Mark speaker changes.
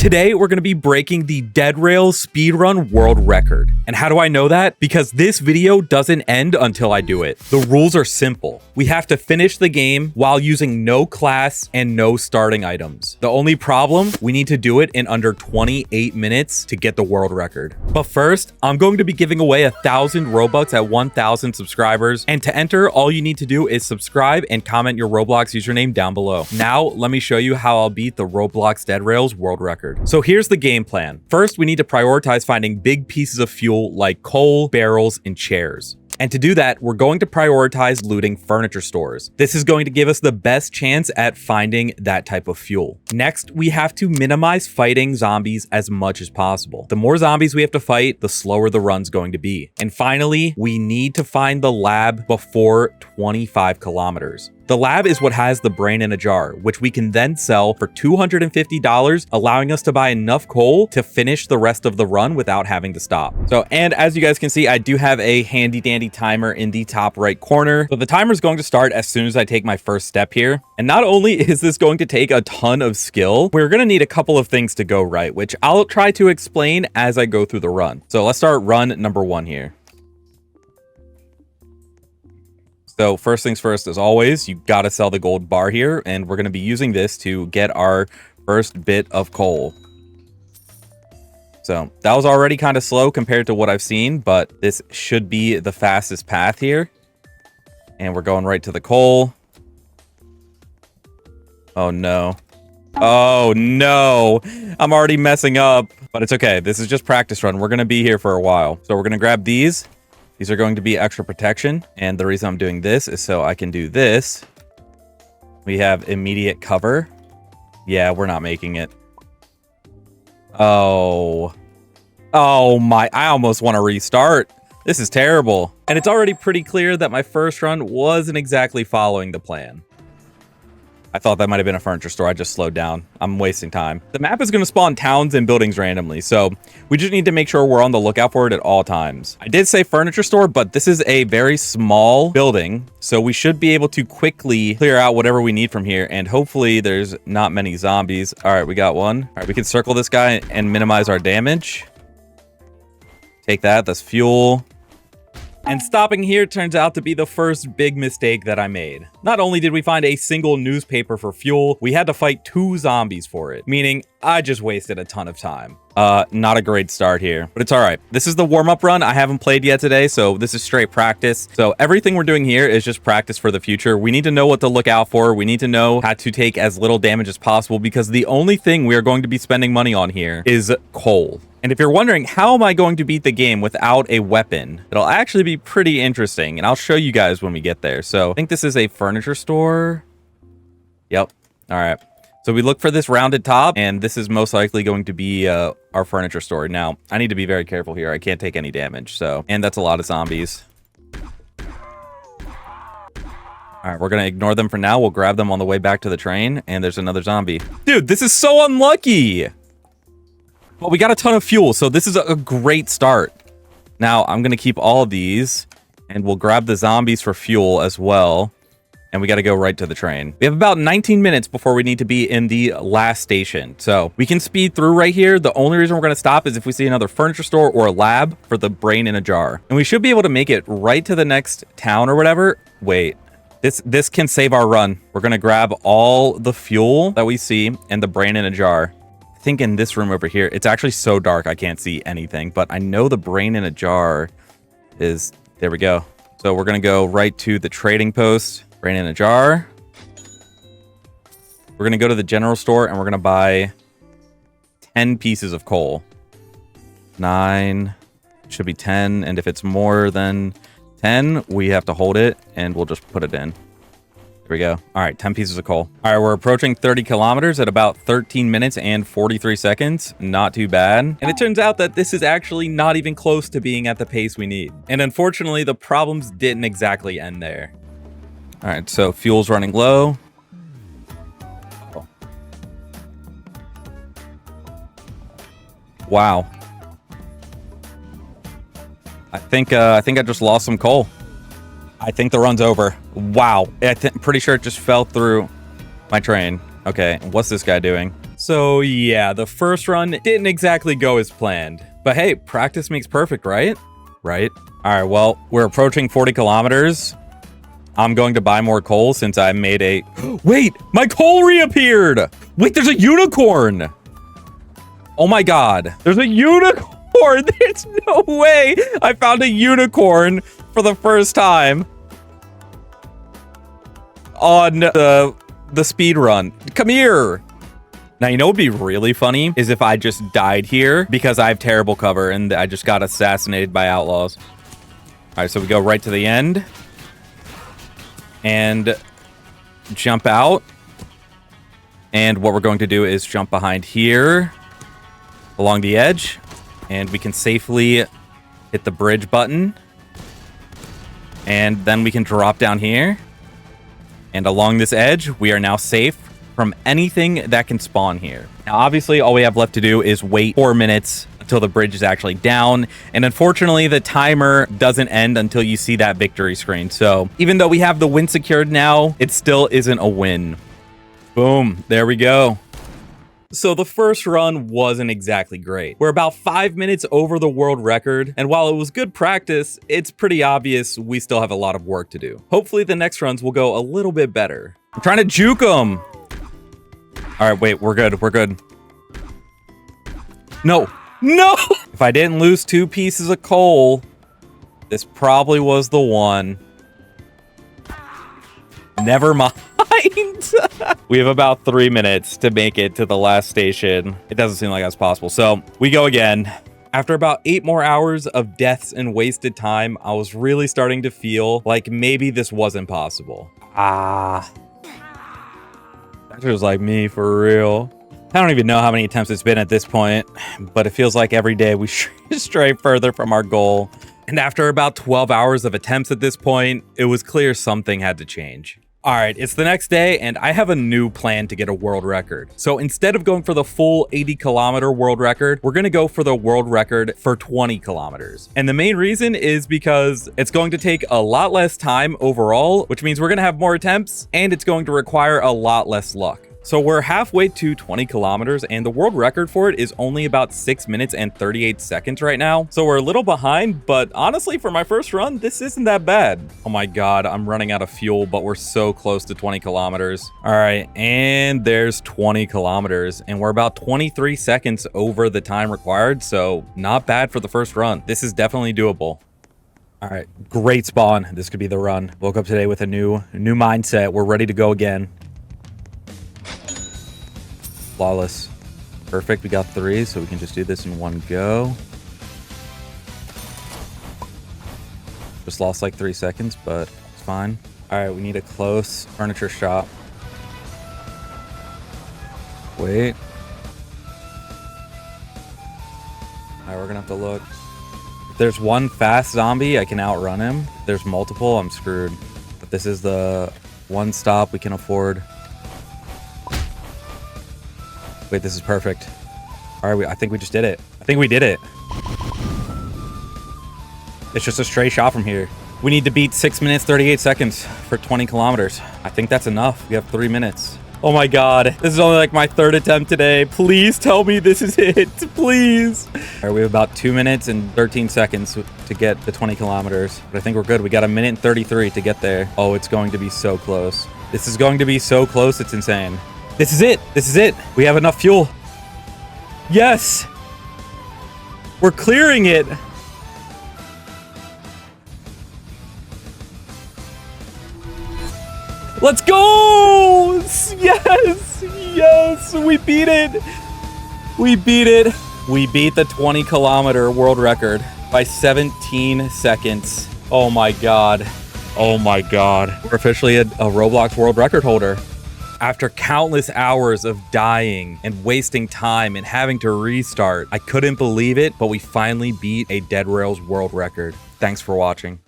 Speaker 1: Today, we're going to be breaking the Dead Rail speedrun world record. And how do I know that? Because this video doesn't end until I do it. The rules are simple. We have to finish the game while using no class and no starting items. The only problem, we need to do it in under 28 minutes to get the world record. But first, I'm going to be giving away 1,000 Robux at 1,000 subscribers. And to enter, all you need to do is subscribe and comment your Roblox username down below. Now, let me show you how I'll beat the Roblox Dead Rail's world record. So here's the game plan. First, we need to prioritize finding big pieces of fuel like coal, barrels, and chairs. And to do that, we're going to prioritize looting furniture stores. This is going to give us the best chance at finding that type of fuel. Next, we have to minimize fighting zombies as much as possible. The more zombies we have to fight, the slower the run's going to be. And finally, we need to find the lab before 25 kilometers. The lab is what has the brain in a jar, which we can then sell for $250, allowing us to buy enough coal to finish the rest of the run without having to stop. So, and as you guys can see, I do have a handy dandy timer in the top right corner. So the timer is going to start as soon as I take my first step here. And not only is this going to take a ton of skill, we're going to need a couple of things to go right, which I'll try to explain as I go through the run. So let's start run number 1 here. So first things first, as always, you got to sell the gold bar here, and we're going to be using this to get our first bit of coal. So that was already kind of slow compared to what I've seen, but this should be the fastest path here. And we're going right to the coal. Oh no. Oh no. I'm already messing up, but it's okay. This is just practice run. We're going to be here for a while. So we're going to grab these. These are going to be extra protection, and the reason I'm doing this is so I can do this. We have immediate cover. Yeah, we're not making it. Oh my, I almost want to restart. This is terrible. And it's already pretty clear that my first run wasn't exactly following the plan. I thought that might have been a furniture store. I just slowed down. I'm wasting time. The map is going to spawn towns and buildings randomly, so we just need to make sure we're on the lookout for it at all times. I did say furniture store, but this is a very small building, so we should be able to quickly clear out whatever we need from here, and hopefully there's not many zombies. All right, we got one. All right, we can circle this guy and minimize our damage. Take that. That's fuel. And stopping here turns out to be the first big mistake that I made. Not only did we find a single newspaper for fuel, we had to fight 2 zombies for it, meaning I just wasted a ton of time. Not a great start here, but it's all right. This is the warm-up run. I haven't played yet today, so this is straight practice. So everything we're doing here is just practice for the future. We need to know what to look out for. We need to know how to take as little damage as possible, because the only thing we are going to be spending money on here is coal. And if you're wondering, how am I going to beat the game without a weapon? It'll actually be pretty interesting, and I'll show you guys when we get there. So I think this is a furniture store. Yep. All right. So we look for this rounded top, and this is most likely going to be our furniture store. Now, I need to be very careful here. I can't take any damage. So, and that's a lot of zombies. All right, we're going to ignore them for now. We'll grab them on the way back to the train, and there's another zombie. Dude, this is so unlucky. Well, we got a ton of fuel, so this is a great start. Now, I'm going to keep all of these, and we'll grab the zombies for fuel as well. And we got to go right to the train. We have about 19 minutes before we need to be in the last station. So we can speed through right here. The only reason we're going to stop is if we see another furniture store or a lab for the brain in a jar. And we should be able to make it right to the next town or whatever. Wait, this can save our run. We're going to grab all the fuel that we see and the brain in a jar. I think in this room over here, it's actually so dark I can't see anything, but I know the brain in a jar is, there we go. So we're going to go right to the trading post. Brain in a jar. We're going to go to the general store and we're going to buy 10 pieces of coal. 9 should be 10. And if it's more than 10, we have to hold it and we'll just put it in. There we go. All right, 10 pieces of coal. All right, we're approaching 30 kilometers at about 13 minutes and 43 seconds. Not too bad. And it turns out that this is actually not even close to being at the pace we need. And unfortunately, the problems didn't exactly end there. All right, so fuel's running low. Oh. Wow. I think I just lost some coal. I think the run's over. Wow. I'm pretty sure it just fell through my train. Okay, what's this guy doing? So yeah, the first run didn't exactly go as planned. But hey, practice makes perfect, right? Right? All right, well, we're approaching 40 kilometers. I'm going to buy more coal since I made a... Wait, my coal reappeared! Wait, there's a unicorn! Oh my god, there's a unicorn! There's no way I found a unicorn for the first time on the speed run. Come here! Now, you know what would be really funny is if I just died here because I have terrible cover and I just got assassinated by outlaws. All right, so we go right to the end and jump out. And what we're going to do is jump behind here along the edge, and we can safely hit the bridge button. And then we can drop down here. And along this edge, we are now safe from anything that can spawn here. Now, obviously, all we have left to do is wait 4 minutes until the bridge is actually down. And unfortunately, the timer doesn't end until you see that victory screen. So even though we have the win secured now, it still isn't a win. Boom. There we go. So the first run wasn't exactly great. We're about 5 minutes over the world record, and while it was good practice, it's pretty obvious we still have a lot of work to do. Hopefully the next runs will go a little bit better. I'm trying to juke them. All right, wait, we're good. We're good. No. No! If I didn't lose 2 pieces of coal, this probably was the one. Never mind. We have about 3 minutes to make it to the last station. It doesn't seem like that's possible. So we go again. After about 8 more hours of deaths and wasted time, I was really starting to feel like maybe this wasn't possible. That feels like me for real. I don't even know how many attempts it's been at this point, but it feels like every day we stray further from our goal. And after about 12 hours of attempts at this point, it was clear something had to change. All right, it's the next day, and I have a new plan to get a world record. So instead of going for the full 80-kilometer world record, we're going to go for the world record for 20 kilometers. And the main reason is because it's going to take a lot less time overall, which means we're going to have more attempts, and it's going to require a lot less luck. So we're halfway to 20 kilometers, and the world record for it is only about 6 minutes and 38 seconds right now. So we're a little behind, but honestly, for my first run, this isn't that bad. Oh my god, I'm running out of fuel, but we're so close to 20 kilometers. All right, and there's 20 kilometers, and we're about 23 seconds over the time required, so not bad for the first run. This is definitely doable. All right, great spawn. This could be the run. Woke up today with a new mindset. We're ready to go again. Flawless. Perfect. We got 3, so we can just do this in one go. Just lost like 3 seconds, but it's fine. All right, we need a close furniture shop. Wait. All right, we're gonna have to look. If there's one fast zombie, I can outrun him. If there's multiple, I'm screwed. But this is the one stop we can afford. Wait, this is perfect. All right, I think we just did it. I think we did it. It's just a straight shot from here. We need to beat 6 minutes, 38 seconds for 20 kilometers. I think that's enough. We have 3 minutes. Oh my god. This is only like my 3rd attempt today. Please tell me this is it. Please. All right, we have about 2 minutes and 13 seconds to get the 20 kilometers. But I think we're good. We got 1 minute and 33 to get there. Oh, it's going to be so close. This is going to be so close. It's insane. This is it. This is it. We have enough fuel. Yes. We're clearing it. Let's go. Yes. Yes. We beat it. We beat it. We beat the 20-kilometer world record by 17 seconds. Oh my god. Oh my god. We're officially a Roblox world record holder. After countless hours of dying and wasting time and having to restart, I couldn't believe it, but we finally beat a Dead Rails world record. Thanks for watching.